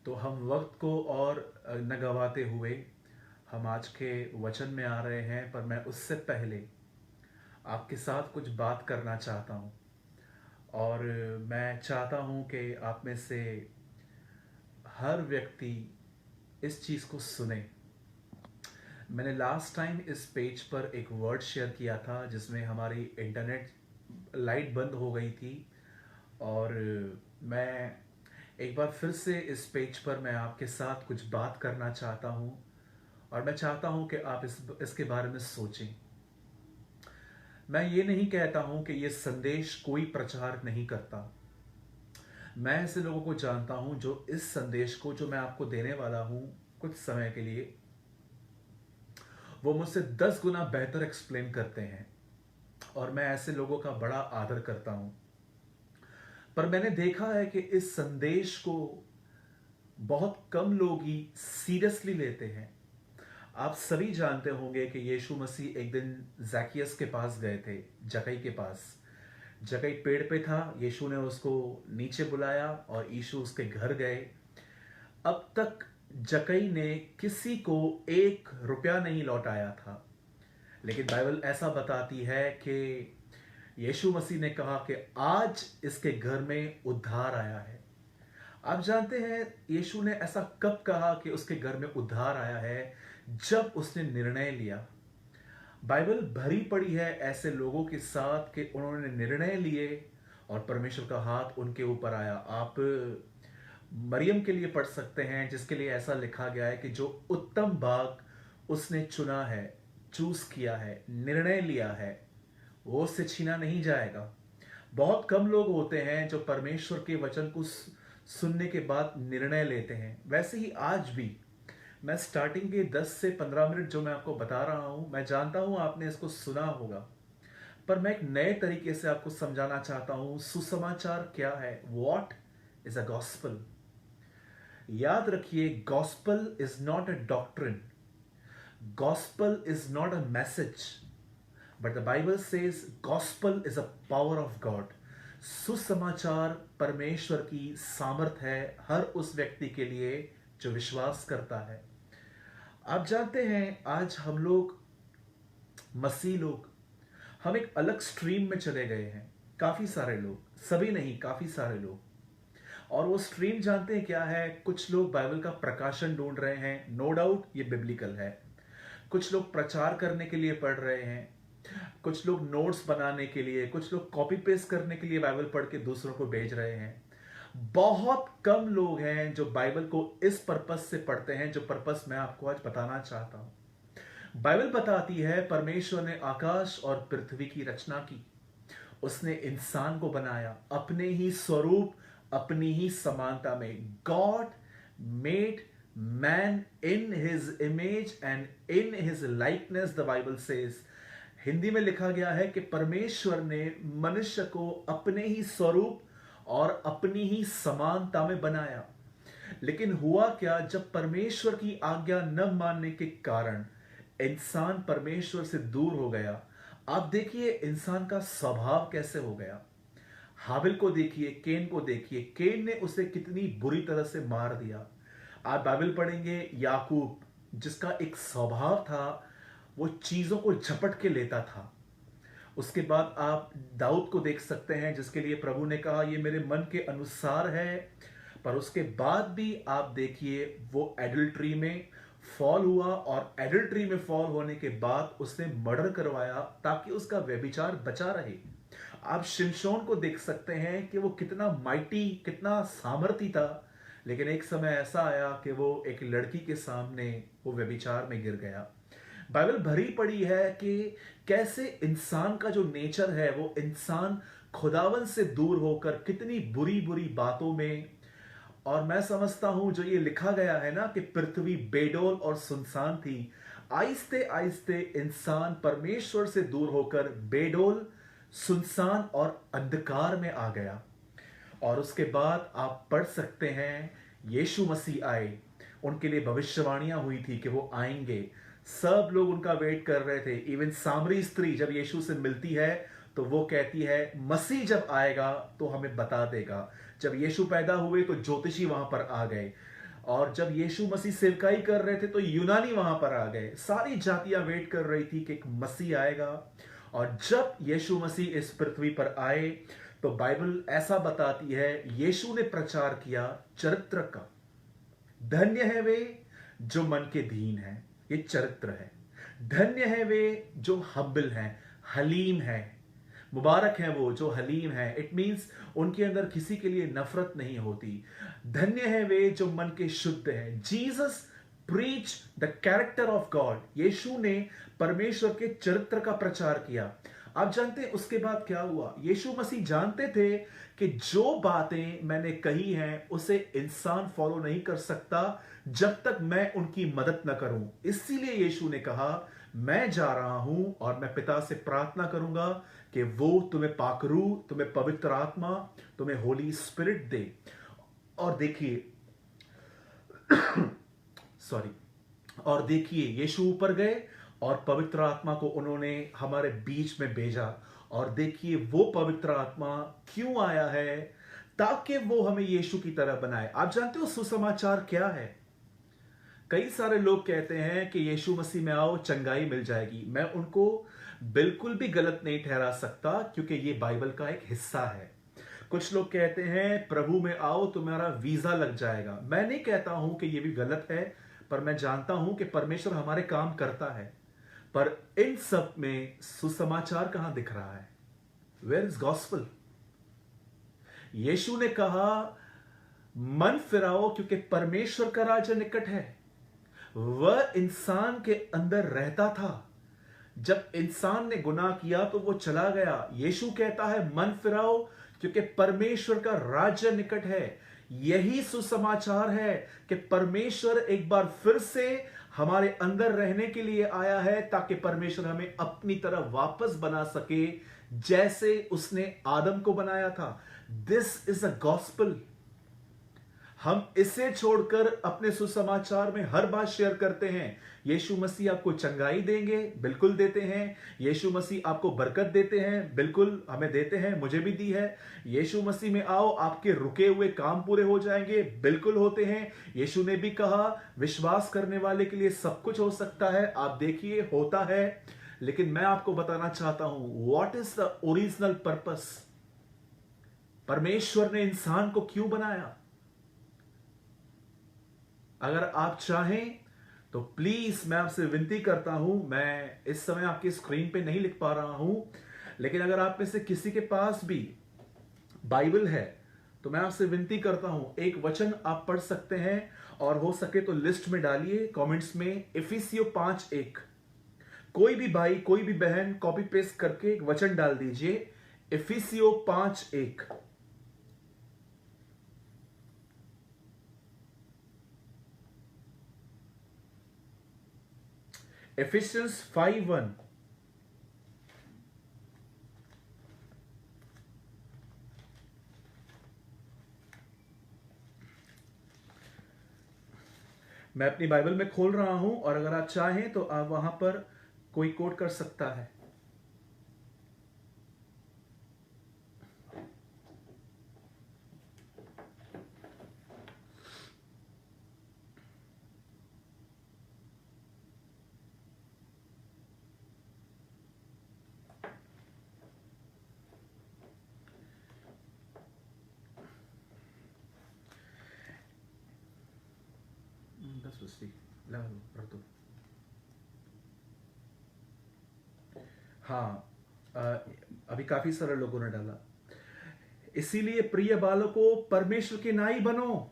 तो हम वक्त को और न गवाते हुए हम आज के वचन में आ रहे हैं। पर मैं उससे पहले आपके साथ कुछ बात करना चाहता हूँ। और मैं चाहता हूँ कि आप में से हर व्यक्ति इस चीज़ को सुने। मैंने लास्ट टाइम इस पेज पर एक वर्ड शेयर किया था जिसमें हमारी इंटरनेट लाइट बंद हो गई थी। और मैं एक बार फिर से इस पेज पर मैं आपके साथ कुछ बात करना चाहता हूँ। और मैं चाहता हूँ कि आप इसके बारे में सोचें। मैं ये नहीं कहता हूँ कि ये संदेश कोई प्रचार नहीं करता। मैं ऐसे लोगों को जानता हूँ जो इस संदेश को जो मैं आपको देने वाला हूँ कुछ समय के लिए, वो मुझसे 10 गुना बेहतर एक्सप्लेन करते हैं। और मैं ऐसे लोगों का बड़ा आदर करता हूँ। पर मैंने देखा है कि इस संदेश को बहुत कम लोग ही सीरियसली लेते हैं। आप सभी जानते होंगे कि यीशु मसीह एक दिन जैकियस के पास गए थे, जकई के पास। जकई पेड़ पे था, यीशु ने उसको नीचे बुलाया और यीशु उसके घर गए। अब तक जकई ने किसी को 1 रुपया नहीं लौटाया था। लेकिन बाइबल ऐसा बताती है कि यीशु मसीह ने कहा कि आज इसके घर में उद्धार आया है। आप जानते हैं यीशु ने ऐसा कब कहा कि उसके घर में उद्धार आया है? जब उसने निर्णय लिया। बाइबल भरी पड़ी है ऐसे लोगों के साथ कि उन्होंने निर्णय लिए और परमेश्वर का हाथ उनके ऊपर आया। आप मरियम के लिए पढ़ सकते हैं जिसके लिए ऐसा लिखा गया है कि जो उत्तम भाग उसने चुना है, चूज किया है, निर्णय लिया है, वो उससे छीना नहीं जाएगा। बहुत कम लोग होते हैं जो परमेश्वर के वचन को सुनने के बाद निर्णय लेते हैं। वैसे ही आज भी मैं स्टार्टिंग के 10 से 15 मिनट जो मैं आपको बता रहा हूं, मैं जानता हूं आपने इसको सुना होगा, पर मैं एक नए तरीके से आपको समझाना चाहता हूं सुसमाचार क्या है। What is a gospel? याद रखिए, gospel is not a doctrine, gospel is not a message, but the Bible says gospel is a power of God. सुसमाचार परमेश्वर की सामर्थ है हर उस व्यक्ति के लिए जो विश्वास करता है। आप जानते हैं आज हम लोग, मसीह लोग, हम एक अलग स्ट्रीम में चले गए हैं। काफी सारे लोग, सभी नहीं, काफी सारे लोग। और वो स्ट्रीम जानते हैं क्या है? कुछ लोग बाइबल का प्रकाशन ढूंढ रहे हैं, नो डाउट ये बिब्लिकल है। कुछ लोग प्रचार करने के लिए पढ़ रहे हैं, कुछ लोग नोट्स बनाने के लिए, कुछ लोग कॉपी पेस्ट करने के लिए बाइबल पढ़ के दूसरों को भेज रहे हैं। बहुत कम लोग हैं जो बाइबल को इस पर्पस से पढ़ते हैं जो पर्पस मैं आपको आज बताना चाहता हूं। बाइबल बताती है परमेश्वर ने आकाश और पृथ्वी की रचना की। उसने इंसान को बनाया अपने ही स्वरूप, अपनी ही समानता में। God made man in his image and in his likeness, the Bible says. Hindi में लिखा गया है कि परमेश्वर ने मनुष्य को अपने ही स्वरूप और अपनी ही समानता में बनाया। लेकिन हुआ क्या? जब परमेश्वर की आज्ञा न मानने के कारण इंसान परमेश्वर से दूर हो गया। आप देखिए इंसान का स्वभाव कैसे हो गया। हाबिल को देखिए, केन को देखिए, केन ने उसे कितनी बुरी तरह से मार दिया। आप बाइबल पढ़ेंगे, याकूब जिसका एक स्वभाव था, वो चीजों को झपट के लेता था। उसके बाद आप दाऊद को देख सकते हैं जिसके लिए प्रभु ने कहा ये मेरे मन के अनुसार है। पर उसके बाद भी आप देखिए वो एडल्ट्री में फॉल हुआ और एडल्ट्री में फॉल होने के बाद उसने मर्डर करवाया ताकि उसका व्यभिचार बचा रहे। आप शिमशोन को देख सकते हैं कि वो कितना माइटी, कितना सामर्थी था, लेकिन एक समय ऐसा आया कि वो एक लड़की के सामने वो व्यभिचार में गिर गया। बाइबल भरी पड़ी है कि कैसे इंसान का जो नेचर है, वो इंसान खुदावन से दूर होकर कितनी बुरी बुरी बातों में। और मैं समझता हूं जो ये लिखा गया है ना कि पृथ्वी बेडोल और सुनसान थी, आहिस्ते आहिस्ते इंसान परमेश्वर से दूर होकर बेडोल, सुनसान और अंधकार में आ गया। और उसके बाद आप पढ़ सकते हैं यीशु मसीह आए, उनके लिए भविष्यवाणियां हुई थी कि वो आएंगे। सब लोग उनका वेट कर रहे थे। इवन सामरी स्त्री जब यीशु से मिलती है तो वो कहती है मसीह जब आएगा तो हमें बता देगा। जब यीशु पैदा हुए तो ज्योतिषी वहां पर आ गए। और जब यीशु मसीह सेवकाई कर रहे थे तो यूनानी वहां पर आ गए। सारी जातियां वेट कर रही थी कि एक मसीह आएगा। और जब यीशु मसीह इस पृथ्वी पर आए तो बाइबल ऐसा बताती है, यीशु ने प्रचार किया चरित्र का। धन्य है वे जो मन के दीन हैं, ये चरित्र है। धन्य है वे जो हब्बिल हैं, हलीम है। मुबारक है वो जो हलीम है। इट मींस उनके अंदर किसी के लिए नफरत नहीं होती। धन्य है वे जो मन के शुद्ध हैं। Jesus preach the character of God. यीशु ने परमेश्वर के चरित्र का प्रचार किया। आप जानते हैं उसके बाद क्या हुआ? यीशु मसीह जानते थे कि जो बातें मैंने कही हैं उसे इंसान फॉलो नहीं कर सकता जब तक मैं उनकी मदद न करूं। इसीलिए यीशु ने कहा, मैं जा रहा हूं और मैं पिता से प्रार्थना करूंगा कि वो तुम्हें पाकरू, तुम्हें पवित्र आत्मा, तुम्हें होली स्पिरिट दे। और देखिए सॉरी और देखिए यीशु ऊपर गए और पवित्र आत्मा को उन्होंने हमारे बीच में भेजा। और देखिए वो पवित्र आत्मा क्यों आया है? ताकि वो हमें यीशु की तरह बनाए। आप जानते हो सुसमाचार क्या है? कई सारे लोग कहते हैं कि यीशु मसीह में आओ चंगाई मिल जाएगी। मैं उनको बिल्कुल भी गलत नहीं ठहरा सकता, क्योंकि ये बाइबल का एक हिस्सा है। कुछ लोग कहते हैं प्रभु में आओ तुम्हारा वीजा लग जाएगा। मैं नहीं कहता हूं कि ये भी गलत है, पर मैं जानता हूं कि परमेश्वर हमारे काम करता है। पर इन सब में सुसमाचार कहां दिख रहा है? Where is gospel? यीशु ने कहा मन फिराओ क्योंकि परमेश्वर का राज्य निकट है। वह इंसान के अंदर रहता था। जब इंसान ने गुनाह किया तो वो चला गया। यीशु कहता है मन फिराओ क्योंकि परमेश्वर का राज्य निकट है। यही सुसमाचार है कि परमेश्वर एक बार फिर से हमारे अंदर रहने के लिए आया है, ताकि परमेश्वर हमें अपनी तरफ वापस बना सके जैसे उसने आदम को बनाया था। This is a gospel. हम इसे छोड़कर अपने सुसमाचार में हर बात शेयर करते हैं। यीशु मसीह आपको चंगाई देंगे, बिल्कुल देते हैं। यीशु मसीह आपको बरकत देते हैं, बिल्कुल हमें देते हैं, मुझे भी दी है। यीशु मसीह में आओ आपके रुके हुए काम पूरे हो जाएंगे, बिल्कुल होते हैं। यीशु ने भी कहा विश्वास करने वाले के लिए सब कुछ हो सकता है। आप देखिए होता है। लेकिन मैं आपको बताना चाहता हूं what is the original purpose. परमेश्वर ने इंसान को क्यों बनाया? अगर आप चाहें तो प्लीज मैं आपसे विनती करता हूं, मैं इस समय आपकी स्क्रीन पे नहीं लिख पा रहा हूं, लेकिन अगर आप में से किसी के पास भी बाइबल है तो मैं आपसे विनती करता हूं, एक वचन आप पढ़ सकते हैं और हो सके तो लिस्ट में डालिए कमेंट्स में, इफिसियों 5:1। कोई भी भाई कोई भी बहन कॉपी पेस्ट करके एक वचन डाल दीजिए, इफिसियों 5:1। Ephesians 5:1। मैं अपनी बाइबल में खोल रहा हूं और अगर आप चाहें तो आप वहां पर कोई कोट कर सकता है। हाँ, अभी काफी सारे लोगों ने डाला। इसीलिए प्रिय बालकों परमेश्वर के नाई बनो,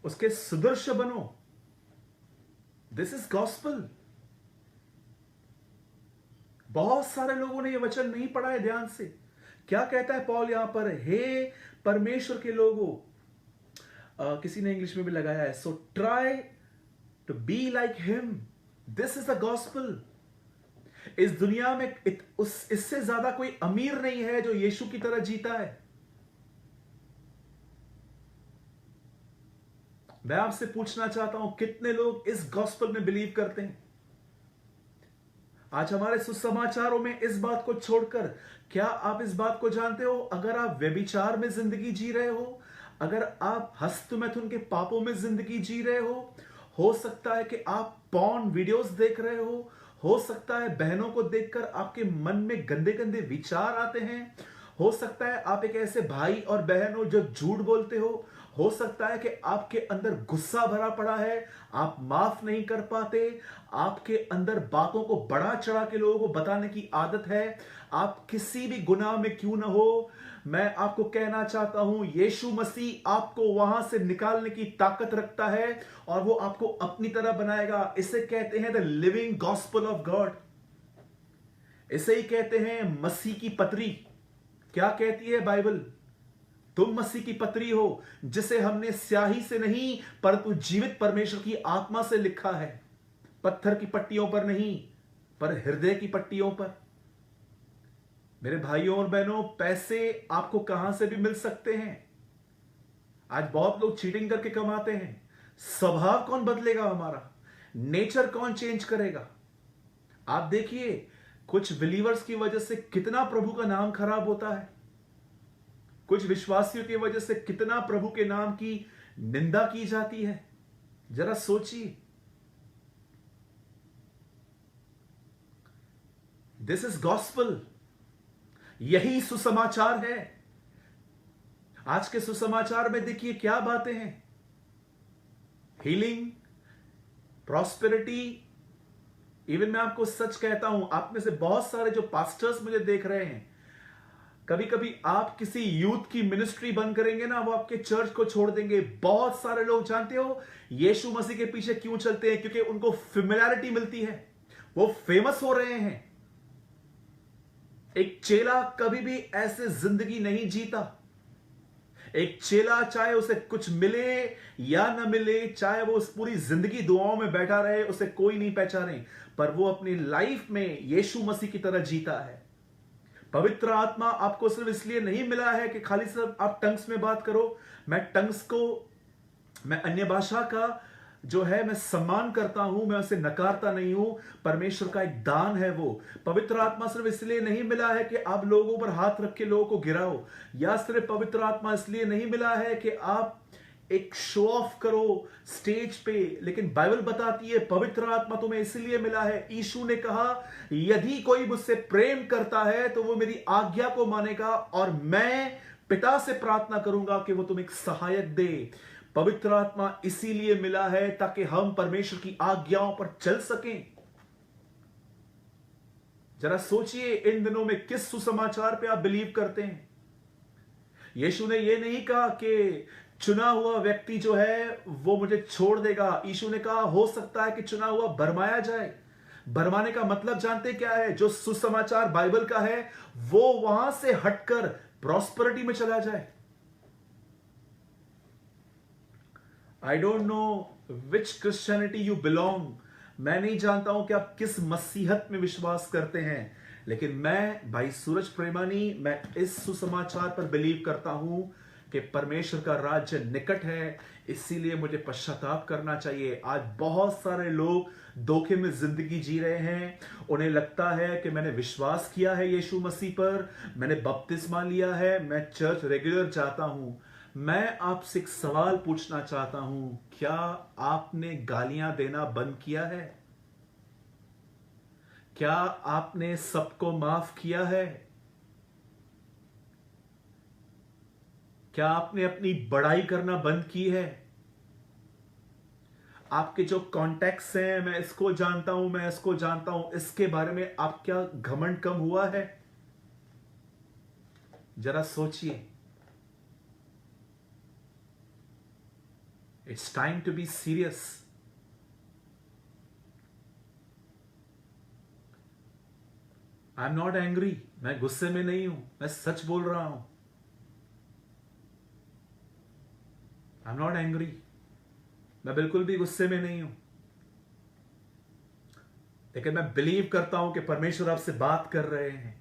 उसके सदृश बनो। This is gospel. बहुत सारे लोगों ने यह वचन नहीं पढ़ा है ध्यान से। क्या कहता है पौल यहां पर? हे परमेश्वर के लोगों, किसी ने इंग्लिश में भी लगाया है, so try to be like him. This is the gospel. इस दुनिया में इससे ज्यादा कोई अमीर नहीं है जो यीशु की तरह जीता है। मैं आपसे पूछना चाहता हूं कितने लोग इस गॉस्पेल में बिलीव करते हैं? आज हमारे सुसमाचारों में इस बात को छोड़कर क्या आप इस बात को जानते हो, अगर आप व्यभिचार में जिंदगी जी रहे हो, अगर आप हस्तमैथुन के पापों में जिंदगी जी रहे हो सकता है कि आप पॉर्न वीडियोस देख रहे हो सकता है बहनों को देखकर आपके मन में गंदे गंदे विचार आते हैं, हो सकता है आप एक ऐसे भाई और बहन हो जो झूठ बोलते हो सकता है कि आपके अंदर गुस्सा भरा पड़ा है, आप माफ नहीं कर पाते, आपके अंदर बातों को बढ़ा चढ़ा के लोगों को बताने की आदत है, आप किसी भी गुनाह में क्यों ना हो, मैं आपको कहना चाहता हूं यीशु मसीह आपको वहां से निकालने की ताकत रखता है और वो आपको अपनी तरह बनाएगा। इसे कहते हैं the living gospel of God, इसे ही कहते हैं मसीह की पत्री। क्या कहती है बाइबल? तुम मसीह की पत्री हो जिसे हमने स्याही से नहीं परंतु जीवित परमेश्वर की आत्मा से लिखा है, पत्थर की पट्टियों पर नहीं पर हृदय की पट्टियों पर। मेरे भाइयों और बहनों, पैसे आपको कहां से भी मिल सकते हैं। आज बहुत लोग चीटिंग करके कमाते हैं। स्वभाव कौन बदलेगा हमारा? नेचर कौन चेंज करेगा? आप देखिए कुछ बिलीवर्स की वजह से कितना प्रभु का नाम खराब होता है, कुछ विश्वासियों की वजह से कितना प्रभु के नाम की निंदा की जाती है। जरा सोचिए। दिस इज गॉस्पेल, यही सुसमाचार है। आज के सुसमाचार में देखिए क्या बातें हैं। Healing, prosperity. इवन मैं आपको सच कहता हूं, आप में से बहुत सारे जो पास्टर्स मुझे देख रहे हैं, कभी कभी आप किसी यूथ की मिनिस्ट्री बंद करेंगे ना, वो आपके चर्च को छोड़ देंगे। बहुत सारे लोग जानते हो यीशु मसीह के पीछे क्यों चलते हैं? क्योंकि उनको फेमिलियरिटी मिलती है, वो फेमस हो रहे हैं। एक चेला कभी भी ऐसे जिंदगी नहीं जीता। एक चेला चाहे उसे कुछ मिले या ना मिले, चाहे वो उस पूरी जिंदगी दुआओं में बैठा रहे, उसे कोई नहीं पहचाने, पर वो अपनी लाइफ में यीशु मसीह की तरह जीता है। पवित्र आत्मा आपको सिर्फ इसलिए नहीं मिला है कि खाली सिर्फ आप टंग्स में बात करो। मैं अन्य भाषा का जो है मैं सम्मान करता हूं, मैं उसे नकारता नहीं हूं। परमेश्वर का एक दान है वो। पवित्र आत्मा सिर्फ इसलिए नहीं मिला है कि आप लोगों पर हाथ रख के लोगों को गिराओ, या सिर्फ पवित्र आत्मा इसलिए नहीं मिला है कि आप एक शो ऑफ करो स्टेज पे। लेकिन बाइबल बताती है पवित्र आत्मा तुम्हें इसलिए मिला है। यीशु ने कहा यदि कोई मुझसे प्रेम करता है तो वो मेरी आज्ञा को मानेगा और मैं पिता से प्रार्थना करूंगा कि वो तुम्हें एक सहायक दे। पवित्र आत्मा इसीलिए मिला है ताकि हम परमेश्वर की आज्ञाओं पर चल सकें। जरा सोचिए इन दिनों में किस सुसमाचार पे आप बिलीव करते हैं। यीशु ने यह नहीं कहा कि चुना हुआ व्यक्ति जो है वो मुझे छोड़ देगा। यीशु ने कहा हो सकता है कि चुना हुआ भरमाया जाए। भरमाने का मतलब जानते क्या है? जो सुसमाचार बाइबल का है वो वहां से हटकर प्रॉस्पेरिटी में चला जाए। I don't know which Christianity you belong. मैं नहीं जानता हूं कि आप किस मसीहत में विश्वास करते हैं, लेकिन मैं भाई सूरज प्रेमानी, मैं इस सुसमाचार पर बिलीव करता हूं कि परमेश्वर का राज्य निकट है। इसीलिए मुझे पश्चाताप करना चाहिए। आज बहुत सारे लोग धोखे में जिंदगी जी रहे हैं। उन्हें लगता है कि मैंने विश्वास किया है यीशु मसीह पर, मैंने बपतिस्मा लिया है, मैं चर्च रेगुलर जाता हूं। मैं आपसे एक सवाल पूछना चाहता हूं, क्या आपने गालियां देना बंद किया है? क्या आपने सबको माफ किया है? क्या आपने अपनी बड़ाई करना बंद की है? आपके जो कॉन्टेक्ट्स हैं, मैं इसको जानता हूं, मैं इसको जानता हूं, इसके बारे में आप क्या घमंड कम हुआ है? जरा सोचिए। It's time to be serious. I am not angry, मैं गुस्से में नहीं हूं, मैं सच बोल रहा हूं। आई एम नॉट एंग्री, मैं बिल्कुल भी गुस्से में नहीं हूं। लेकिन मैं बिलीव करता हूं कि परमेश्वर आपसे बात कर रहे हैं।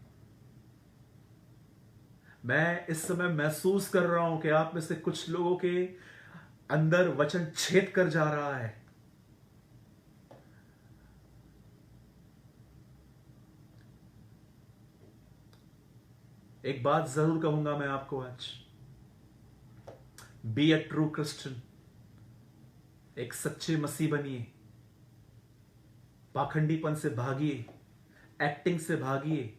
मैं इस समय महसूस कर रहा हूं कि आप में से कुछ लोगों के अंदर वचन छेद कर जा रहा है। एक बात जरूर कहूंगा मैं आपको आज, बी अ ट्रू क्रिश्चियन, एक सच्चे मसीह बनिए, पाखंडीपन से भागिए, एक्टिंग से भागिए,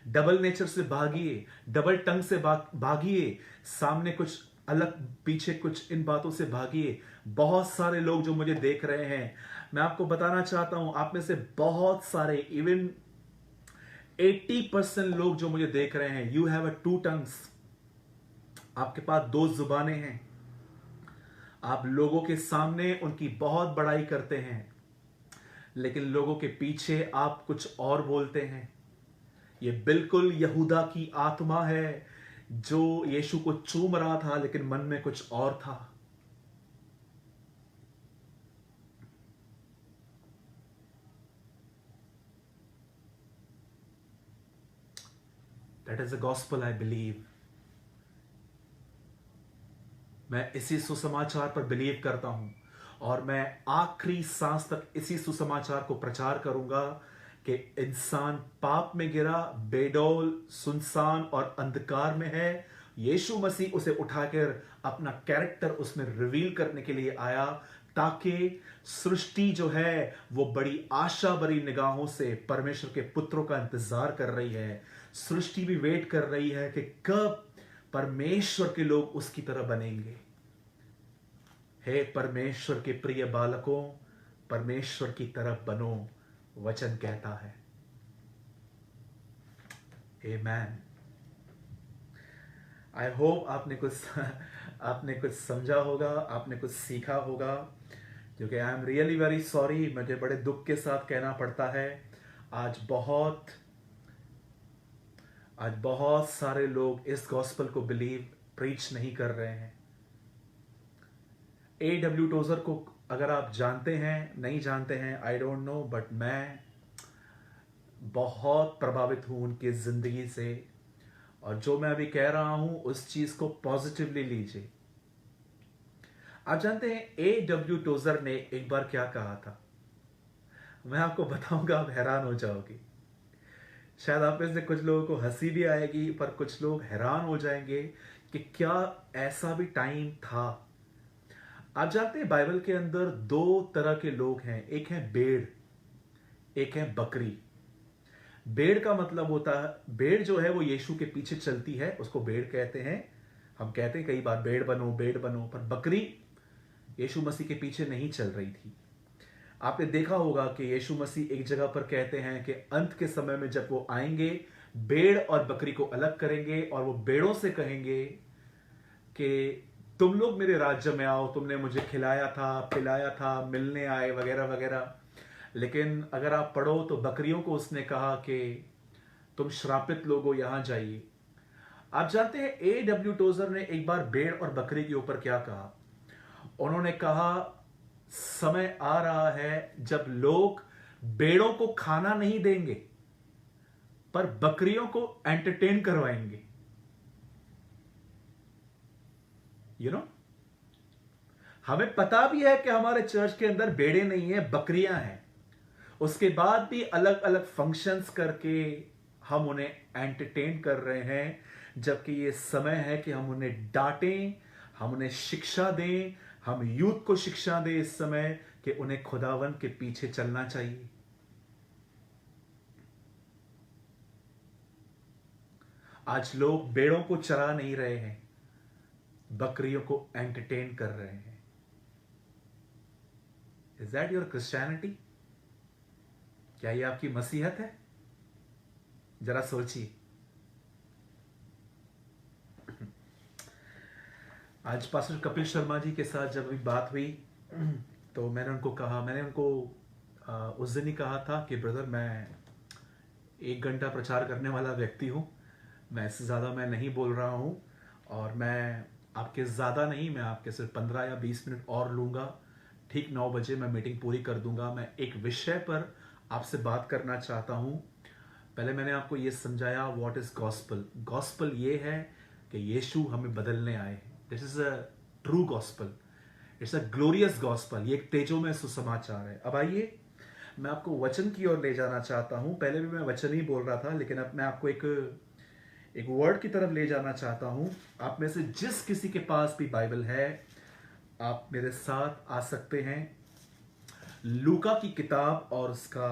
डबल नेचर से भागिए, डबल टंग से भागिए, सामने कुछ अलग पीछे कुछ, इन बातों से भागिए। बहुत सारे लोग जो मुझे देख रहे हैं, मैं आपको बताना चाहता हूं, आप में से बहुत सारे, इवन 80% लोग जो मुझे देख रहे हैं, you have a two tongues, आपके पास दो जुबानें हैं। आप लोगों के सामने उनकी बहुत बड़ाई करते हैं, लेकिन लोगों के पीछे आप कुछ और बोलते हैं। ये बिल्कुल यहूदा की आत्मा है जो यीशु को चूम रहा था, लेकिन मन में कुछ और था। That is a gospel I believe. मैं इसी सुसमाचार पर बिलीव करता हूं, और मैं आखिरी सांस तक इसी सुसमाचार को प्रचार करूंगा कि इंसान पाप में गिरा, बेडौल, सुनसान और अंधकार में है। यीशु मसीह उसे उठाकर अपना कैरेक्टर उसमें रिवील करने के लिए आया, ताकि सृष्टि जो है वो बड़ी आशा भरी निगाहों से परमेश्वर के पुत्रों का इंतजार कर रही है। सृष्टि भी वेट कर रही है कि कब परमेश्वर के लोग उसकी तरह बनेंगे। हे परमेश्वर के प्रिय बालकों, परमेश्वर की तरफ बनो, वचन कहता है। आमेन। आई होप आपने कुछ समझा होगा, आपने कुछ सीखा होगा, क्योंकि I am really very sorry, मुझे बड़े दुख के साथ कहना पड़ता है, आज बहुत सारे लोग इस गॉस्पल को प्रीच नहीं कर रहे हैं। A.W. टोजर को अगर आप जानते हैं, नहीं जानते हैं, आई डोंट नो, बट मैं बहुत प्रभावित हूं उनकी जिंदगी से, और जो मैं अभी कह रहा हूं उस चीज को पॉजिटिवली लीजिए। आप जानते हैं A.W. टोजर ने एक बार क्या कहा था? मैं आपको बताऊंगा, आप हैरान हो जाओगे। शायद आप में से कुछ लोगों को हंसी भी आएगी, पर कुछ लोग हैरान हो जाएंगे कि क्या ऐसा भी टाइम था। आप जानते हैं बाइबल के अंदर दो तरह के लोग हैं, एक है भेड़, एक है बकरी। भेड़ का मतलब होता है, भेड़ जो है वो यीशु के पीछे चलती है, उसको भेड़ कहते हैं। हम कहते हैं कई बार भेड़ बनो, भेड़ बनो, पर बकरी यीशु मसीह के पीछे नहीं चल रही थी। आपने देखा होगा कि यीशु मसीह एक जगह पर कहते हैं कि अंत के समय में जब वो आएंगे, भेड़ और बकरी को अलग करेंगे, और वो भेड़ों से कहेंगे कि तुम लोग मेरे राज्य में आओ, तुमने मुझे खिलाया था, पिलाया था, मिलने आए, वगैरह वगैरह। लेकिन अगर आप पढ़ो तो बकरियों को उसने कहा कि तुम श्रापित लोगो, यहां जाइए। आप जानते हैं A.W. टोजर ने एक बार भेड़ और बकरी के ऊपर क्या कहा? उन्होंने कहा, समय आ रहा है जब लोग भेड़ों को खाना नहीं देंगे, पर बकरियों को एंटरटेन करवाएंगे। यू नो, हमें पता भी है कि हमारे चर्च के अंदर भेड़े नहीं है, बकरियां हैं। उसके बाद भी अलग अलग फंक्शंस करके हम उन्हें एंटरटेन कर रहे हैं, जबकि ये समय है कि हम उन्हें डांटें, हम उन्हें शिक्षा दें, हम यूथ को शिक्षा दें इस समय कि उन्हें खुदावन के पीछे चलना चाहिए। आज लोग भेड़ों को चरा नहीं रहे हैं, बकरियों को एंटरटेन कर रहे हैं। Is that your Christianity? क्या ये आपकी मसीहत है? जरा सोचिए। आज पास्टर कपिल शर्मा जी के साथ जब भी बात हुई तो मैंने उनको उस दिन ही कहा था कि ब्रदर, मैं 1 घंटा प्रचार करने वाला व्यक्ति हूँ, मैं इससे ज़्यादा मैं नहीं बोल रहा हूँ, और मैं आपके ज़्यादा नहीं, मैं आपके सिर्फ 15 या 20 मिनट और लूँगा। ठीक 9 बजे मैं मीटिंग पूरी कर दूंगा। मैं एक विषय पर आपसे बात करना चाहता हूँ। पहले मैंने आपको ये समझाया व्हाट इज गॉस्पल। गॉस्पल ये है कि यीशु हमें बदलने आए। This is a true gospel, it's a glorious gospel. ये एक तेजो में सुसमाचार है। अब आइए, मैं आपको वचन की ओर ले जाना चाहता हूं। पहले भी मैं वचन ही बोल रहा था, लेकिन अब मैं आपको एक वर्ड की तरफ ले जाना चाहता हूं। आप में से जिस किसी के पास भी बाइबल है, आप मेरे साथ आ सकते हैं। लूका की किताब और उसका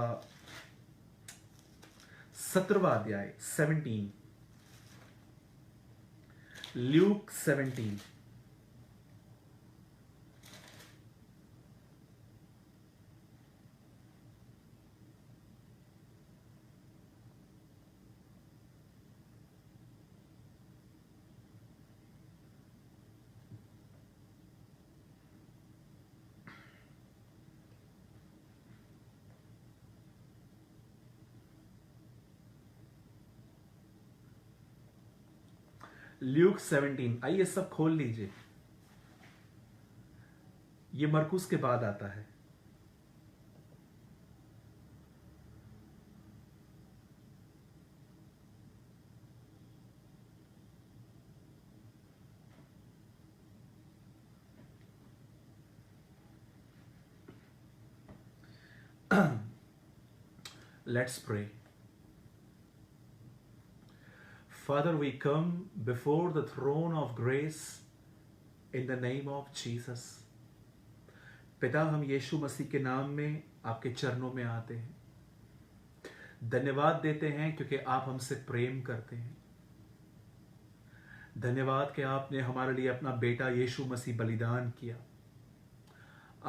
17वां अध्याय, 17, ल्यूक 17। ल्यूक 17, आइए सब खोल लीजिए। ये मरकुस के बाद आता है। Let's pray. Father, we come before the throne of grace in the name of Jesus. पिता, हम यीशु मसीह के नाम में आपके चरणों में आते हैं। धन्यवाद देते हैं क्योंकि आप हमसे प्रेम करते हैं। धन्यवाद कि आपने हमारे लिए अपना बेटा यीशु मसीह बलिदान किया।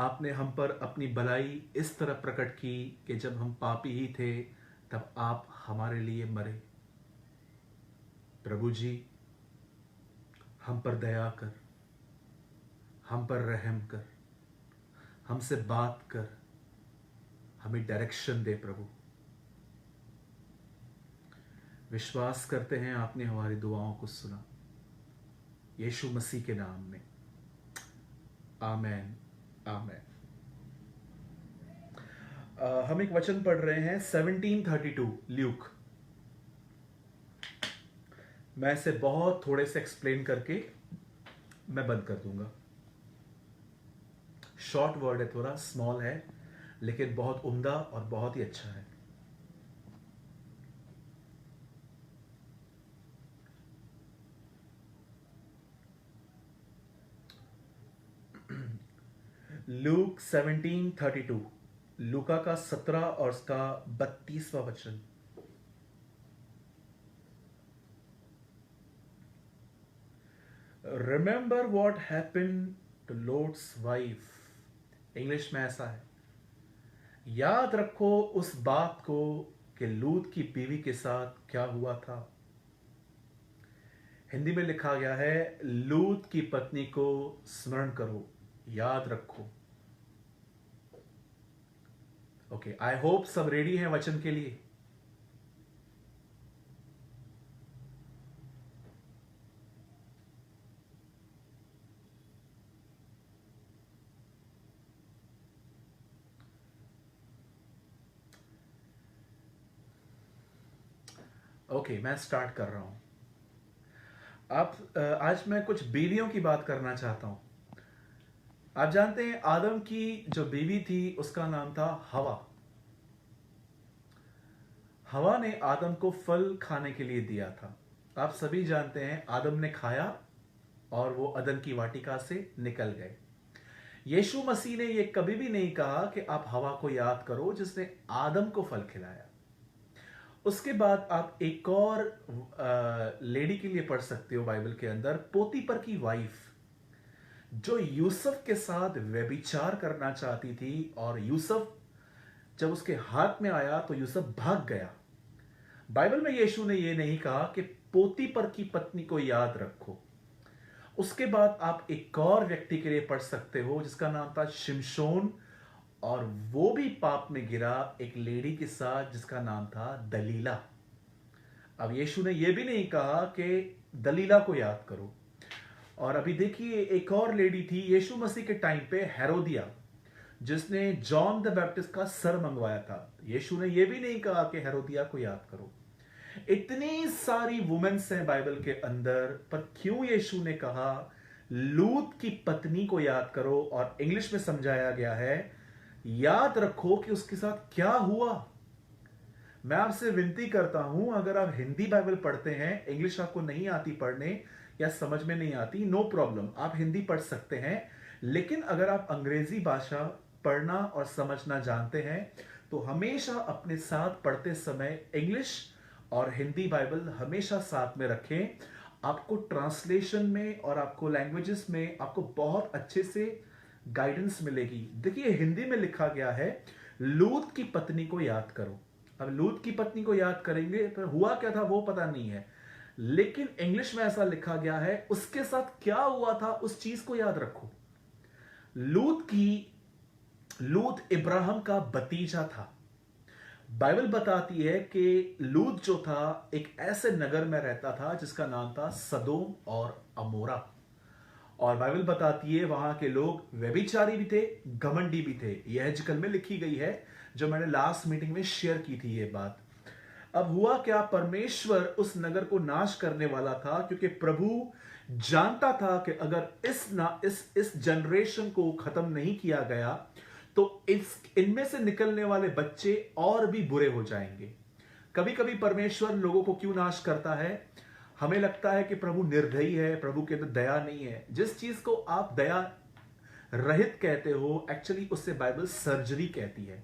आपने हम पर अपनी भलाई इस तरह प्रकट की कि जब हम पापी ही थे तब आप हमारे लिए मरे। प्रभु जी, हम पर दया कर, हम पर रहम कर, हमसे बात कर, हमें डायरेक्शन दे प्रभु। विश्वास करते हैं आपने हमारी दुआओं को सुना, यीशु मसीह के नाम में, आमेन, आमेन। हम एक वचन पढ़ रहे हैं 1732 ल्यूक। मैं इसे बहुत थोड़े से एक्सप्लेन करके मैं बंद कर दूंगा। शॉर्ट वर्ड है, थोड़ा स्मॉल है, लेकिन बहुत उम्दा और बहुत ही अच्छा है। लूक 17:32, लूका का 17 और उसका 32वां वचन। Remember what happened to Lord's wife. English में ऐसा है, याद रखो उस बात को कि लूत की बीवी के साथ क्या हुआ था। हिंदी में लिखा गया है, लूत की पत्नी को स्मरण करो, याद रखो। ओके, आई होप सब रेडी हैं वचन के लिए। ओके, मैं स्टार्ट कर रहा हूं। आज मैं कुछ बीवियों की बात करना चाहता हूं। आप जानते हैं आदम की जो बीवी थी उसका नाम था हवा। हवा ने आदम को फल खाने के लिए दिया था। आप सभी जानते हैं आदम ने खाया और वो अदन की वाटिका से निकल गए। यीशु मसीह ने यह कभी भी नहीं कहा कि आप हवा को याद करो जिसने आदम को फल खिलाया। उसके बाद आप एक और लेडी के लिए पढ़ सकते हो बाइबल के अंदर, पोतीपर की वाइफ, जो यूसुफ के साथ व्यभिचार करना चाहती थी, और यूसुफ जब उसके हाथ में आया तो यूसुफ भाग गया। बाइबल में यीशु ने यह नहीं कहा कि पोतीपर की पत्नी को याद रखो। उसके बाद आप एक और व्यक्ति के लिए पढ़ सकते हो जिसका नाम था शिमशोन, और वो भी पाप में गिरा एक लेडी के साथ जिसका नाम था दलीला। अब यीशु ने यह भी नहीं कहा कि दलीला को याद करो। और अभी देखिए एक और लेडी थी यीशु मसीह के टाइम पे, हेरोदिया, जिसने जॉन द बैप्टिस्ट का सर मंगवाया था। यीशु ने यह भी नहीं कहा कि हेरोदिया को याद करो। इतनी सारी वुमेन्स हैं बाइबल के अंदर, पर क्यों यीशु ने कहा लूत की पत्नी को याद करो? और इंग्लिश में समझाया गया है, याद रखो कि उसके साथ क्या हुआ। मैं आपसे विनती करता हूं, अगर आप हिंदी बाइबल पढ़ते हैं, इंग्लिश आपको नहीं आती पढ़ने या समझ में नहीं आती, नो प्रॉब्लम, आप हिंदी पढ़ सकते हैं। लेकिन अगर आप अंग्रेजी भाषा पढ़ना और समझना जानते हैं तो हमेशा अपने साथ पढ़ते समय इंग्लिश और हिंदी बाइबल हमेशा साथ में रखें। आपको ट्रांसलेशन में और आपको लैंग्वेजेस में आपको बहुत अच्छे से गाइडेंस मिलेगी। देखिए हिंदी में लिखा गया है, लूत की पत्नी को याद करो। अब लूत की पत्नी को याद करेंगे पर हुआ क्या था वो पता नहीं है, लेकिन इंग्लिश में ऐसा लिखा गया है उसके साथ क्या हुआ था उस चीज को याद रखो। लूत इब्राहिम का भतीजा था। बाइबल बताती है कि लूत जो था एक ऐसे नगर में रहता था जिसका नाम था सदोम और अमोरा। और बाइबल बताती है वहां के लोग व्यभिचारी भी थे, घमंडी भी थे। यह हेजकल में लिखी गई है, जो मैंने लास्ट मीटिंग में शेयर की थी ये बात। अब हुआ क्या, परमेश्वर उस नगर को नाश करने वाला था, क्योंकि प्रभु जानता था कि अगर इस जनरेशन को खत्म नहीं किया गया तो इनमें से निकलने वाले बच्चे और भी बुरे हो जाएंगे। कभी कभी परमेश्वर लोगों को क्यों नाश करता है? हमें लगता है कि प्रभु निर्दयी है, प्रभु के अंदर दया नहीं है। जिस चीज को आप दया रहित कहते हो, एक्चुअली उससे बाइबल सर्जरी कहती है।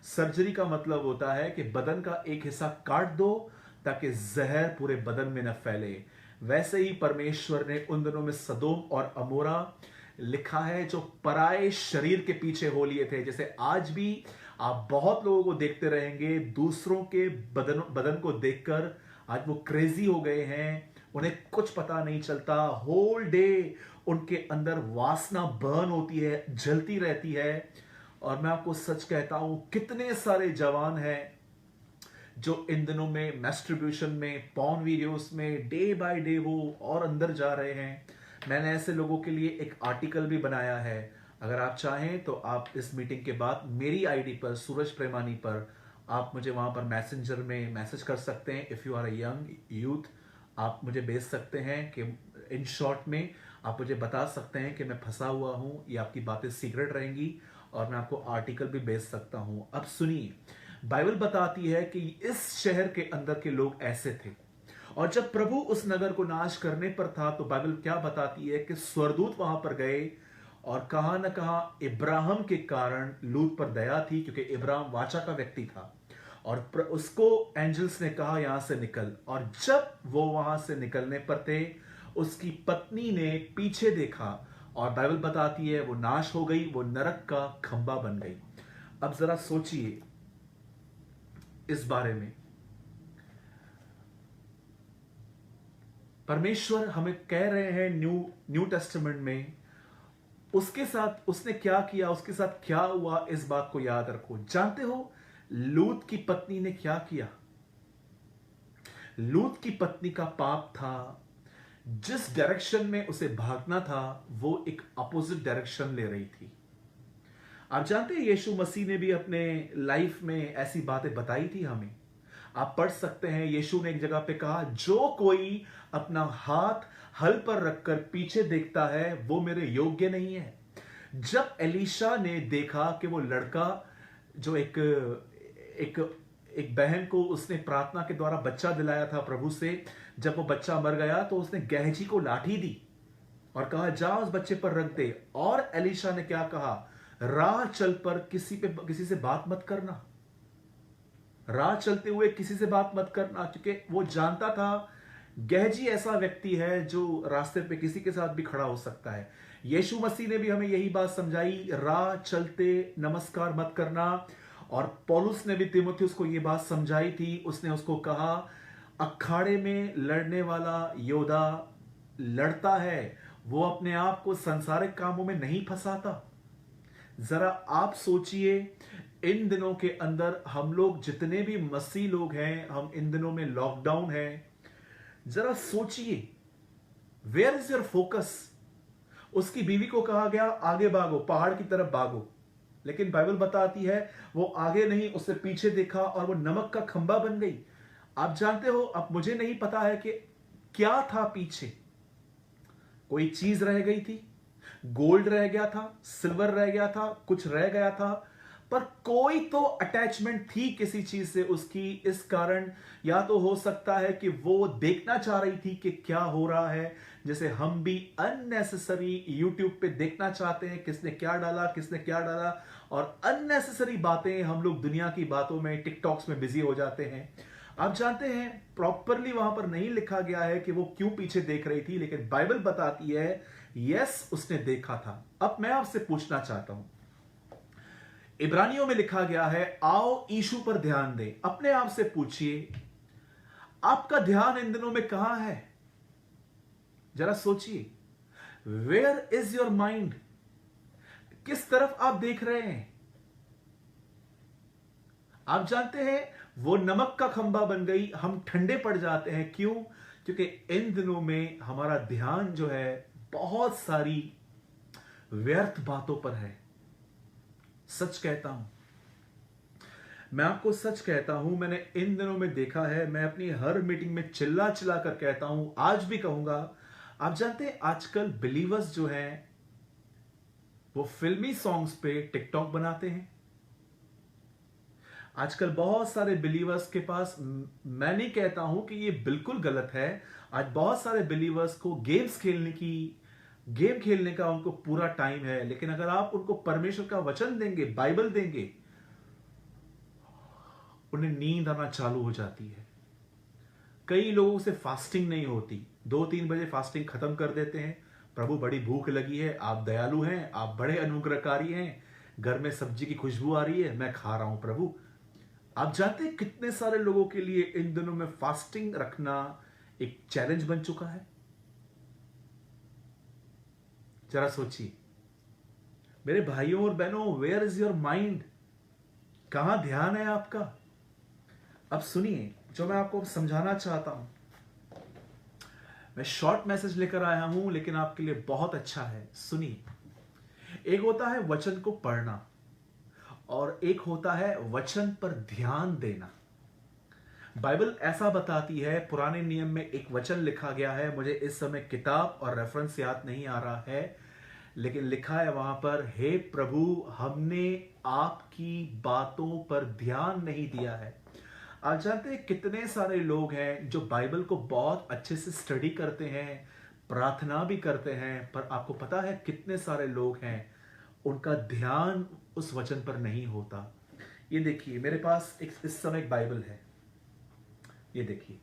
सर्जरी का मतलब होता है कि बदन का एक हिस्सा काट दो ताकि जहर पूरे बदन में न फैले। वैसे ही परमेश्वर ने उन दिनों में सदोम और अमोरा लिखा है जो पराये शरीर के पीछे हो लिए थे। जैसे आज भी आप बहुत लोगों को देखते रहेंगे, दूसरों के बदन को देखकर आज वो क्रेजी हो गए हैं, उन्हें कुछ पता नहीं चलता। होल डे उनके अंदर वासना बर्न होती है, जलती रहती है। और मैं आपको सच कहता हूं, कितने सारे जवान हैं जो इन दिनों में मैस्ट्रिब्यूशन में, पॉर्न वीडियोस में डे बाय डे वो और अंदर जा रहे हैं। मैंने ऐसे लोगों के लिए एक आर्टिकल भी बनाया है। अगर आप चाहें तो आप इस मीटिंग के बाद मेरी आईडी पर, सूरज प्रेमानी पर, आप मुझे वहां पर मैसेंजर में मैसेज कर सकते हैं। If you are a young youth, आप मुझे भेज सकते हैं कि इन शॉर्ट में आप मुझे बता सकते हैं कि मैं फंसा हुआ हूं, ये आपकी बातें सीक्रेट रहेंगी, और मैं आपको आर्टिकल भी भेज सकता हूं। अब सुनिए, बाइबल बताती है कि इस शहर के अंदर के लोग ऐसे थे, और जब प्रभु उस नगर को नाश करने पर था तो बाइबल क्या बताती है कि स्वर्गदूत वहां पर गए, और कहां न कहां इब्राहिम के कारण लूत पर दया थी, क्योंकि इब्राहिम वाचा का व्यक्ति था। और उसको एंजल्स ने कहा यहां से निकल, और जब वो वहां से निकलने पर थे, उसकी पत्नी ने पीछे देखा और बाइबल बताती है वो नाश हो गई, वो नरक का खंबा बन गई। अब जरा सोचिए इस बारे में। परमेश्वर हमें कह रहे हैं न्यू टेस्टामेंट में, उसके साथ उसने क्या किया, उसके साथ क्या हुआ, इस बात को याद रखो। जानते हो लूत की पत्नी ने क्या किया? लूत की पत्नी का पाप था, जिस डायरेक्शन में उसे भागना था वो एक अपोजिट डायरेक्शन ले रही थी। आप जानते हैं यीशु मसीह ने भी अपने लाइफ में ऐसी बातें बताई थी हमें। आप पढ़ सकते हैं, यीशु ने एक जगह पे कहा, जो कोई अपना हाथ हल पर रखकर पीछे देखता है वो मेरे योग्य नहीं है। जब एलीशा ने देखा कि वो लड़का जो एक एक एक बहन को उसने प्रार्थना के द्वारा बच्चा दिलाया था प्रभु से, जब वो बच्चा मर गया तो उसने गहजी को लाठी दी और कहा जा उस बच्चे पर रख दे। और एलीशा ने क्या कहा, राह चल पर किसी से बात मत करना, राह चलते हुए किसी से बात मत करना, क्योंकि वो जानता था गहजी ऐसा व्यक्ति है जो रास्ते पे किसी के साथ भी खड़ा हो सकता है। यीशु मसीह ने भी हमें यही बात समझाई, राह चलते नमस्कार मत करना। और पौलुस ने भी तीमुथियुस को यह बात समझाई थी। उसने उसको कहा, अखाड़े में लड़ने वाला योद्धा लड़ता है, वो अपने आप को संसारिक कामों में नहीं फंसाता। जरा आप सोचिए, इन दिनों के अंदर हम लोग जितने भी मसीह लोग हैं, हम इन दिनों में लॉकडाउन है, जरा सोचिए वेयर इज योर फोकस। उसकी बीवी को कहा गया आगे भागो, पहाड़ की तरफ भागो, लेकिन बाइबल बताती है वो आगे नहीं, उससे पीछे देखा और वो नमक का खंबा बन गई। आप जानते हो, अब मुझे नहीं पता है कि क्या था पीछे, कोई चीज रह गई थी, गोल्ड रह गया था, सिल्वर रह गया था, कुछ रह गया था, पर कोई तो अटैचमेंट थी किसी चीज से उसकी, इस कारण या तो हो सकता है कि वो देखना चाह रही थी कि क्या हो रहा है, जैसे हम भी अननेसेसरी यूट्यूब पे देखना चाहते हैं किसने क्या डाला, किसने क्या डाला, और अननेसेसरी बातें हम लोग दुनिया की बातों में, टिकटॉक्स में बिजी हो जाते हैं। आप जानते हैं प्रॉपरली वहां पर नहीं लिखा गया है कि वो क्यों पीछे देख रही थी, लेकिन बाइबल बताती है यस उसने देखा था। अब मैं आपसे पूछना चाहता हूं, इब्रानियों में लिखा गया है आओ यीशु पर ध्यान दें। अपने आप से पूछिए आपका ध्यान इन दिनों में कहां है? जरा सोचिए, वेयर इज योर माइंड? किस तरफ आप देख रहे हैं? आप जानते हैं वो नमक का खंबा बन गई, हम ठंडे पड़ जाते हैं। क्यों? क्योंकि इन दिनों में हमारा ध्यान जो है बहुत सारी व्यर्थ बातों पर है। सच कहता हूं, मैं आपको सच कहता हूं, मैंने इन दिनों में देखा है, मैं अपनी हर मीटिंग में चिल्ला चिल्ला कर कहता हूं, आज भी कहूंगा। आप जानते हैं आजकल बिलीवर्स जो हैं वो फिल्मी सॉन्ग्स पे टिकटॉक बनाते हैं। आजकल बहुत सारे बिलीवर्स के पास, मैं नहीं कहता हूं कि ये बिल्कुल गलत है, आज बहुत सारे बिलीवर्स को गेम खेलने का उनको पूरा टाइम है, लेकिन अगर आप उनको परमेश्वर का वचन देंगे, बाइबल देंगे, उन्हें नींद आना चालू हो जाती है। कई लोगों से फास्टिंग नहीं होती, 2-3 बजे फास्टिंग खत्म कर देते हैं। प्रभु बड़ी भूख लगी है, आप दयालु हैं, आप बड़े अनुग्रहकारी हैं, घर में सब्जी की खुशबू आ रही है, मैं खा रहा हूं प्रभु। आप जानते हैं कितने सारे लोगों के लिए इन दिनों में फास्टिंग रखना एक चैलेंज बन चुका है? जरा सोचिए मेरे भाइयों और बहनों, वेयर इज योर माइंड? कहां ध्यान है आपका? अब सुनिए जो मैं आपको समझाना चाहता हूं। मैं शॉर्ट मैसेज लेकर आया हूं, लेकिन आपके लिए बहुत अच्छा है। सुनिए, एक होता है वचन को पढ़ना और एक होता है वचन पर ध्यान देना। बाइबल ऐसा बताती है, पुराने नियम में एक वचन लिखा गया है, मुझे इस समय किताब और रेफरेंस याद नहीं आ रहा है, लेकिन लिखा है वहां पर, हे प्रभु हमने आपकी बातों पर ध्यान नहीं दिया है। आप जानते हैं कितने सारे लोग हैं जो बाइबल को बहुत अच्छे से स्टडी करते हैं, प्रार्थना भी करते हैं, पर आपको पता है कितने सारे लोग हैं उनका ध्यान उस वचन पर नहीं होता। ये देखिए मेरे पास इस समय एक बाइबल है, ये देखिए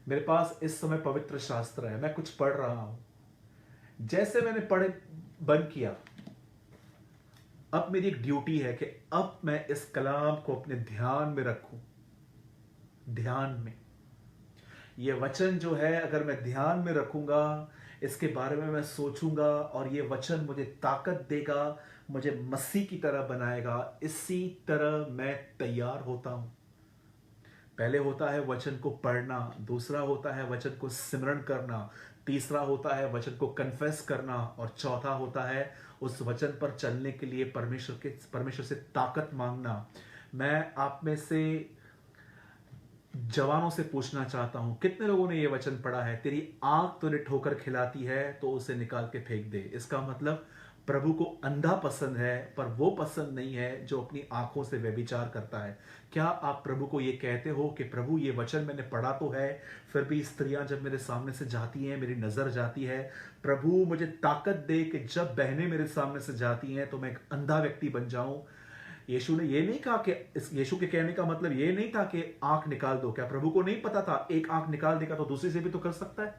मेरे पास इस समय पवित्र शास्त्र है, मैं कुछ पढ़ रहा हूं। जैसे मैंने पढ़े बंद किया, अब मेरी एक ड्यूटी है कि अब मैं इस कलाम को अपने ध्यान में रखूं। ध्यान में ये वचन जो है, अगर मैं ध्यान में रखूंगा, इसके बारे में मैं सोचूंगा, और ये वचन मुझे ताकत देगा, मुझे मसीह की तरह बनाएगा, इसी तरह मैं तैयार होता हूं। पहले होता है वचन को पढ़ना, दूसरा होता है वचन को सिमरण करना, तीसरा होता है वचन को कन्फेस करना, और चौथा होता है उस वचन पर चलने के लिए परमेश्वर से ताकत मांगना। मैं आप में से जवानों से पूछना चाहता हूं, कितने लोगों ने यह वचन पढ़ा है, तेरी आंख तुझे ठोकर खिलाती है तो उसे निकाल के फेंक दे। इसका मतलब प्रभु को अंधा पसंद है, पर वो पसंद नहीं है जो अपनी आंखों से व्यभिचार करता है। क्या आप प्रभु को ये कहते हो कि प्रभु ये वचन मैंने पढ़ा तो है, फिर भी स्त्रियां जब मेरे सामने से जाती हैं मेरी नजर जाती है, प्रभु मुझे ताकत दे कि जब बहनें मेरे सामने से जाती हैं तो मैं एक अंधा व्यक्ति बन जाऊं। यीशु ने ये नहीं कहा कि, यीशु के कहने का मतलब ये नहीं था कि आंख निकाल दो। क्या प्रभु को नहीं पता था एक आंख निकाल देगा तो दूसरी से भी तो कर सकता है?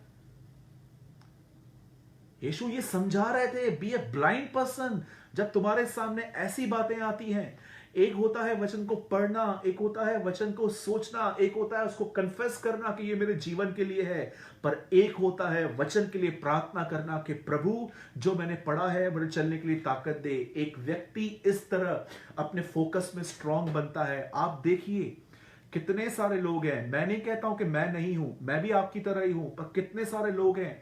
यीशु ये समझा रहे थे, बी ए ब्लाइंड पर्सन। जब तुम्हारे सामने ऐसी बातें आती हैं, एक होता है वचन को पढ़ना, एक होता है वचन को सोचना, एक होता है उसको कन्फेस करना कि ये मेरे जीवन के लिए है, पर एक होता है वचन के लिए प्रार्थना करना कि प्रभु जो मैंने पढ़ा है मुझे चलने के लिए ताकत दे। एक व्यक्ति इस तरह अपने फोकस में स्ट्रांग बनता है। आप देखिए कितने सारे लोग हैं, मैं नहीं कहता हूं कि मैं नहीं हूं, मैं भी आपकी तरह ही हूं, पर कितने सारे लोग हैं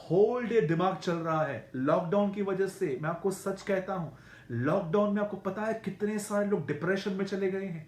होल डे दिमाग चल रहा है लॉकडाउन की वजह से। मैं आपको सच कहता हूं, लॉकडाउन में आपको पता है कितने सारे लोग डिप्रेशन में चले गए हैं,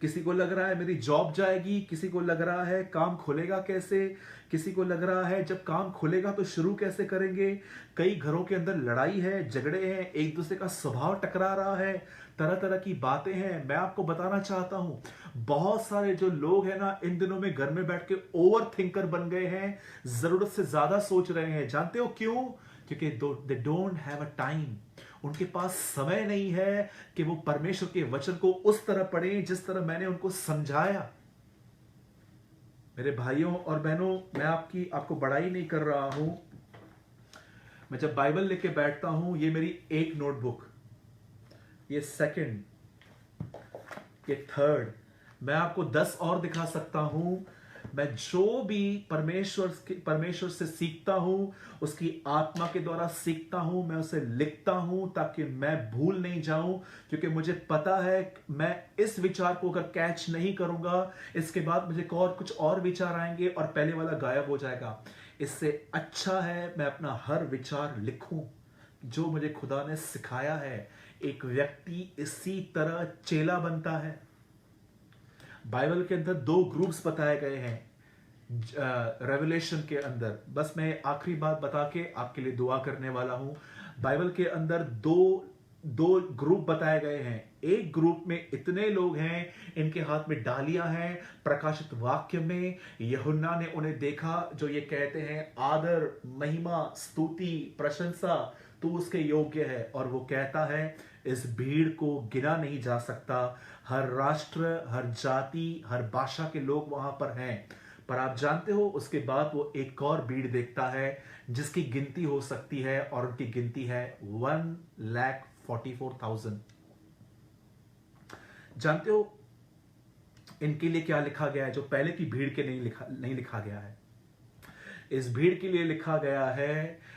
किसी को लग रहा है मेरी जॉब जाएगी, किसी को लग रहा है काम खुलेगा कैसे, किसी को लग रहा है जब काम खुलेगा तो शुरू कैसे करेंगे। कई घरों के अंदर लड़ाई है, झगड़े हैं, एक दूसरे का स्वभाव टकरा रहा है, तरह तरह की बातें हैं। मैं आपको बताना चाहता हूं, बहुत सारे जो लोग हैं ना, इन दिनों में घर में बैठ के ओवर थिंकर बन गए हैं, जरूरत से ज्यादा सोच रहे हैं। जानते हो क्यों? क्योंकि they don't have a time. उनके पास समय नहीं है कि वो परमेश्वर के वचन को उस तरह पढ़ें जिस तरह मैंने उनको समझाया। मेरे भाइयों और बहनों, मैं आपको बड़ाई नहीं कर रहा हूं। मैं जब बाइबल लेके बैठता हूं, ये मेरी एक नोटबुक, ये सेकंड, ये थर्ड, मैं आपको 10 और दिखा सकता हूं। मैं जो भी परमेश्वर से सीखता हूं, उसकी आत्मा के द्वारा सीखता हूं, मैं उसे लिखता हूं ताकि मैं भूल नहीं जाऊं। क्योंकि मुझे पता है मैं इस विचार को अगर कैच नहीं करूंगा, इसके बाद मुझे कुछ और विचार आएंगे और पहले वाला गायब हो जाएगा। इससे अच्छा है मैं अपना हर विचार लिखूं जो मुझे खुदा ने सिखाया है। एक व्यक्ति इसी तरह चेला बनता है। बाइबल के अंदर 2 ग्रुप्स बताए गए हैं रेवलेशन के अंदर। बस मैं आखिरी बात बता के आपके लिए दुआ करने वाला हूं। बाइबल के अंदर दो ग्रुप बताए गए हैं। एक ग्रुप में इतने लोग हैं, इनके हाथ में डालियां हैं। प्रकाशित वाक्य में यूहन्ना ने उन्हें देखा जो ये कहते हैं, आदर, महिमा, स्तुति, प्रशंसा तू उसके योग्य है। और वो कहता है, इस भीड़ को गिना नहीं जा सकता। हर राष्ट्र, हर जाति, हर भाषा के लोग वहां पर हैं। पर आप जानते हो, उसके बाद वो एक और भीड़ देखता है जिसकी गिनती हो सकती है, और उनकी गिनती है 1,44,000। जानते हो इनके लिए क्या लिखा गया है जो पहले की भीड़ के नहीं लिखा गया है? इस भीड़ के लिए लिखा गया है,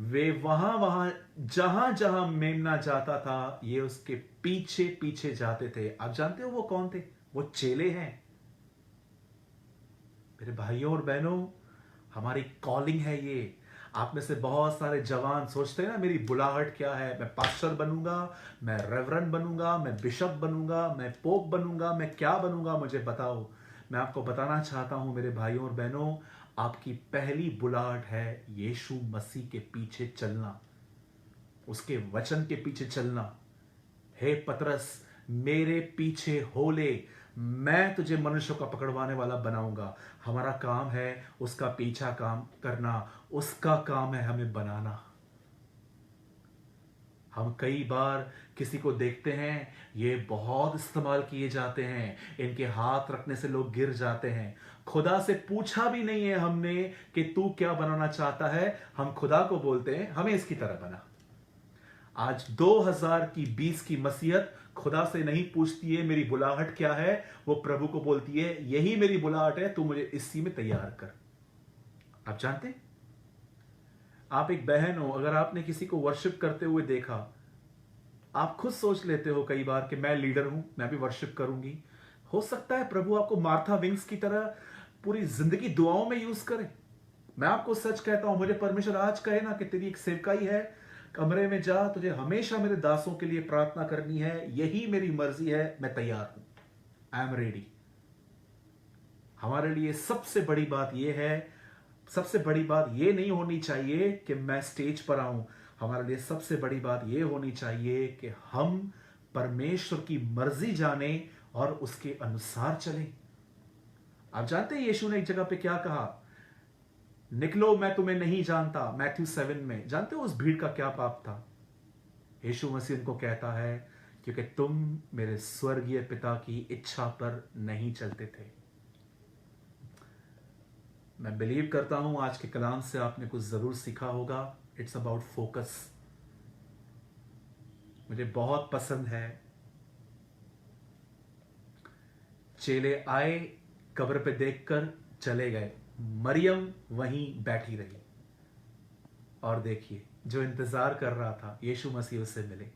वे वहां वहां जहां जहां मेमना जाता था, ये उसके पीछे पीछे जाते थे। आप जानते हो वो कौन थे? वो चेले हैं। मेरे भाइयों और बहनों, हमारी कॉलिंग है ये। आप में से बहुत सारे जवान सोचते हैं ना, मेरी बुलाहट क्या है? मैं पास्टर बनूंगा, मैं रेवरेंड बनूंगा, मैं बिशप बनूंगा, मैं पोप बनूंगा, मैं क्या बनूंगा? मुझे बताओ। मैं आपको बताना चाहता हूं मेरे भाइयों और बहनों, आपकी पहली बुलाहट है यीशु मसीह के पीछे चलना, उसके वचन के पीछे चलना। हे पतरस, मेरे पीछे हो ले, मैं तुझे मनुष्यों का पकड़वाने वाला बनाऊंगा। हमारा काम है उसका पीछा काम करना, उसका काम है हमें बनाना। हम कई बार किसी को देखते हैं, ये बहुत इस्तेमाल किए जाते हैं, इनके हाथ रखने से लोग गिर जाते हैं। खुदा से पूछा भी नहीं है हमने कि तू क्या बनाना चाहता है। हम खुदा को बोलते हैं हमें इसकी तरह बना। आज 2020 की मसीहत खुदा से नहीं पूछती है मेरी बुलाहट क्या है, वो प्रभु को बोलती है यही मेरी बुलाहट है, तू मुझे इसी में तैयार कर। आप जानते हैं, आप एक बहन हो, अगर आपने किसी को वर्शिप करते हुए देखा, आप खुद सोच लेते हो कई बार कि मैं लीडर हूं, मैं भी वर्शिप करूंगी। हो सकता है प्रभु आपको मार्था विंग्स की तरह पूरी जिंदगी दुआओं में यूज करे। मैं आपको सच कहता हूं, मुझे परमेश्वर आज कहे ना कि तेरी एक सेवकाई है, कमरे में जा, तुझे हमेशा मेरे दासों के लिए प्रार्थना करनी है, यही मेरी मर्जी है, मैं तैयार हूं, आई एम रेडी। हमारे लिए सबसे बड़ी बात यह है, सबसे बड़ी बात यह नहीं होनी चाहिए कि मैं स्टेज पर आऊं। हमारे लिए सबसे बड़ी बात यह होनी चाहिए कि हम परमेश्वर की मर्जी जाने और उसके अनुसार चलें। आप जानते हैं यीशु ने एक जगह पे क्या कहा? निकलो, मैं तुम्हें नहीं जानता, मैथ्यू 7 में। जानते हो उस भीड़ का क्या पाप था? यीशु मसीह उनको कहता है, क्योंकि तुम मेरे स्वर्गीय पिता की इच्छा पर नहीं चलते थे। मैं बिलीव करता हूं आज के कलाम से आपने कुछ जरूर सीखा होगा। It's about focus. मुझे बहुत पसंद है, चेले आए, कब्र पे देखकर चले गए, मरियम वहीं बैठी रही। और देखिए, जो इंतजार कर रहा था यीशु मसीह उससे मिले।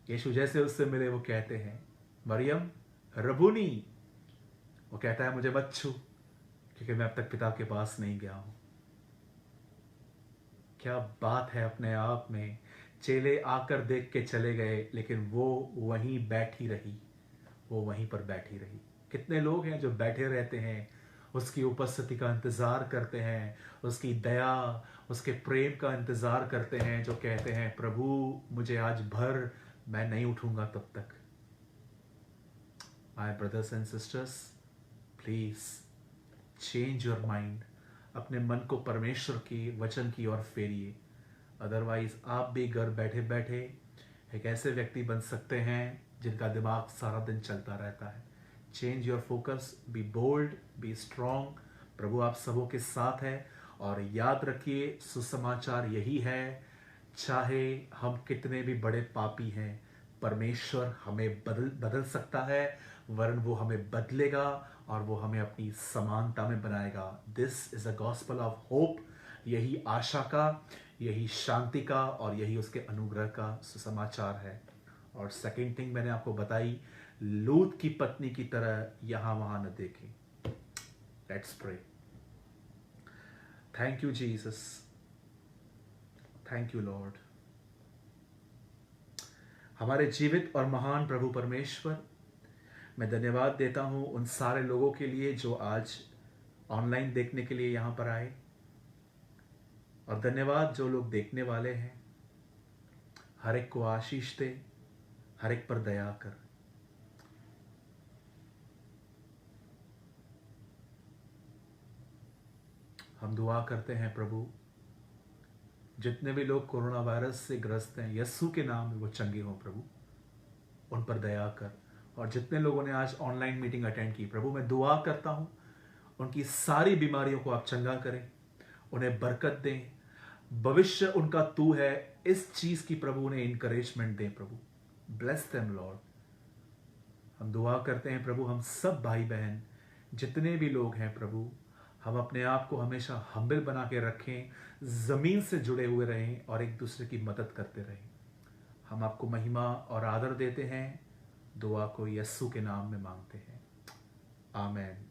यीशु जैसे उससे मिले, वो कहते हैं, मरियम रबूनी। वो कहता है, मुझे मत छू, क्योंकि मैं अब तक पिता के पास नहीं गया हूं। क्या बात है अपने आप में। चेले आकर देख के चले गए, लेकिन वो वहीं बैठी रही, वो वहीं पर बैठी रही। कितने लोग हैं जो बैठे रहते हैं, उसकी उपस्थिति का इंतज़ार करते हैं, उसकी दया, उसके प्रेम का इंतज़ार करते हैं, जो कहते हैं प्रभु मुझे आज भर, मैं नहीं उठूंगा तब तक। My brothers and sisters, please change your mind. अपने मन को परमेश्वर की वचन की ओर फेरिए। अदरवाइज आप भी घर बैठे बैठे एक ऐसे व्यक्ति बन सकते हैं जिनका दिमाग सारा दिन चलता रहता है। Change your focus, be bold, be strong. प्रभु आप सबों के साथ है। और याद रखिए सुसमाचार यही है, चाहे हम कितने भी बड़े पापी हैं, परमेश्वर हमें बदल बदल सकता है, वरन वो हमें बदलेगा और वो हमें अपनी समानता में बनाएगा। This is a gospel of hope. यही आशा का, यही शांति का और यही उसके अनुग्रह का सुसमाचार है। और सेकंड थिंग मैंने आपको बताई, लूत की पत्नी की तरह यहां वहां न देखें। Let's pray. Thank you Jesus, thank you Lord. हमारे जीवित और महान प्रभु परमेश्वर, मैं धन्यवाद देता हूं उन सारे लोगों के लिए जो आज ऑनलाइन देखने के लिए यहां पर आए, और धन्यवाद जो लोग देखने वाले हैं। हर एक को आशीष दे, हर एक पर दया कर। हम दुआ करते हैं प्रभु, जितने भी लोग कोरोना वायरस से ग्रस्त हैं, यस्सु के नाम में वो चंगे हों प्रभु, उन पर दया कर। और जितने लोगों ने आज ऑनलाइन मीटिंग अटेंड की प्रभु, मैं दुआ करता हूं उनकी सारी बीमारियों को आप चंगा करें, उन्हें बरकत दें। भविष्य उनका तू है, इस चीज की प्रभु उन्हें इंकरेजमेंट दें प्रभु। Bless them Lord. हम दुआ करते हैं प्रभु, हम सब भाई बहन जितने भी लोग हैं प्रभु, हम अपने आप को हमेशा हम्बल बना के रखें, जमीन से जुड़े हुए रहें और एक दूसरे की मदद करते रहें। हम आपको महिमा और आदर देते हैं। दुआ को यस्सु के नाम में मांगते हैं, आमेन,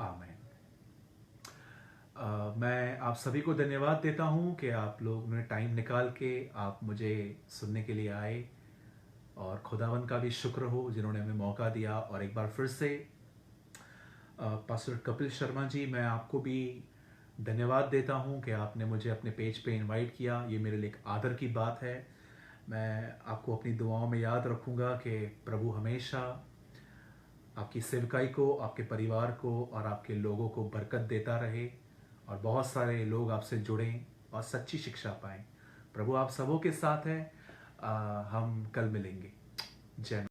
आमेन। मैं आप सभी को धन्यवाद देता हूं कि आप लोग ने टाइम निकाल के आप मुझे सुनने के लिए आए, और खुदावन का भी शुक्र हो जिन्होंने हमें मौका दिया। और एक बार फिर से पास्टर कपिल शर्मा जी, मैं आपको भी धन्यवाद देता हूं कि आपने मुझे अपने पेज पे इनवाइट किया। ये मेरे लिए एक आदर की बात है। मैं आपको अपनी दुआओं में याद रखूंगा कि प्रभु हमेशा आपकी सेवकाई को, आपके परिवार को और आपके लोगों को बरकत देता रहे, और बहुत सारे लोग आपसे जुड़ें और सच्ची शिक्षा पाएं। प्रभु आप सबों के साथ हैं। हम कल मिलेंगे। जय